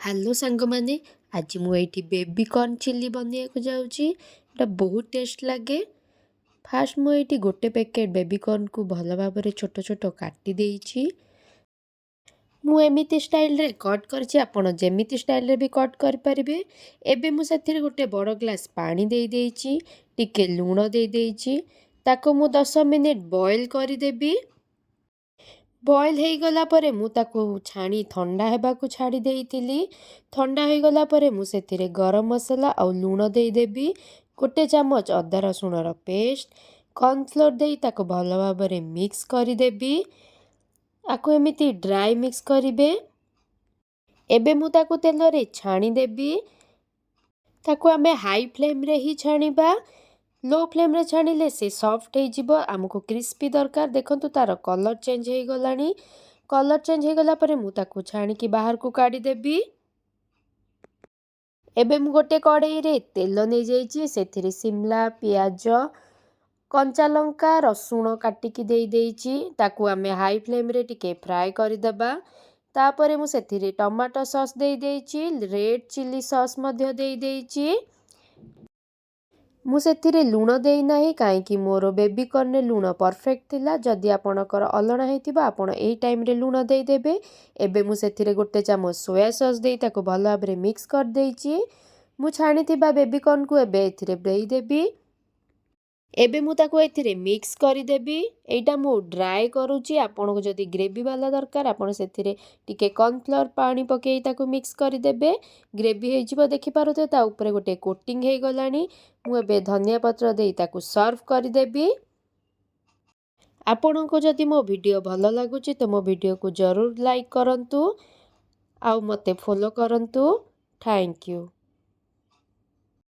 Hello सांग माने आज मुझे बेबी कॉर्न चिल्ली बनवाक जाऊँगी। एटा बहुत टेस्ट लगे। फास्ट मुझे गोटे पैकेट बेबी कॉर्न को भल भाव में छोट छोट काटी देइछि। मुझे स्टाइल रे कट करछि, आपण जेमिति स्टाइल रे भी कट कर परिबे। एबे मु सेथिरे गोटे बड़ ग्लास पानी दे देइछि, टिके लूण दे देइछि, ताको मु 10 मिनिट बॉईल करि देबी। बॉईल हो गला परे मु ताको छाणी ठंडा हेबाकू छाड़ी देइतिली। ठंडा हो गला परे मु सेथिरे गरम मसला और लूण दे देबी। गोटे चामच अदा रसुण रो पेस्ट, कॉर्नफ्लोर देई ताको भल भाव में मिक्स करि देबी। आको एमिति ड्राई मिक्स करिबे। एबे मु ताको तेल रे छाणी देबी। ताको आमे हाई फ्लेम रे ही छाणीबा। लो फ्लेम रे छाणिले से सॉफ्ट हो जिवो। आमको क्रिस्पी दरकार। देखंतु तार कलर चेंज हो गलानी। कलर चेंज हो गला परे मु ताको छाणी की बाहर को काढी देबी। एबे मु गोटे कढ़ाई रे तेल नै जाइछि, सेथिरे शिमला प्याज, कंचा लंका, रसुण काटिकी दे देइछि। ताकू आमे हाई फ्लेम रे टिके फ्राई करि दबा। तापरे मु सेथिरे टमाटो सॉस दे देइछि, रेड चिली सॉस मध्य दे देइछि। मु सेथिरे लूण देई नाही काईकि मोर बेबी कॉर्न रे लूण परफेक्ट थिला। जदि आपणकर अलणा हेतिबा आपण एई टाइम रे लूण देई देबे। एबे मु सेथिरे गोटे चामच सोया सॉस देई ताको भल भाव में मिक्स कर देइछि। मु छाणी थिबा बेबी कॉर्न को एबे एथिरे देई देबी। एबे मु ताको एथिरे मिक्स करि देबी। एइटा मु ड्राई करूची। आपनको जदि ग्रेवी वाला दरकार आपण सेथिरे टिके कॉर्नफ्लोर पानी पकेई ताको मिक्स करि देबे। ग्रेवी हे जिवो देखि पारुथे ता ऊपर गोटे कोटिंग हे गलानी। मु एबे धनिया पत्र देई ताको सर्व करि देबी। आपनको जदि मो वीडियो भल लागुची तो मो वीडियो को जरूर लाइक करंतु। आउ मते फॉलो करंतु। Thank you.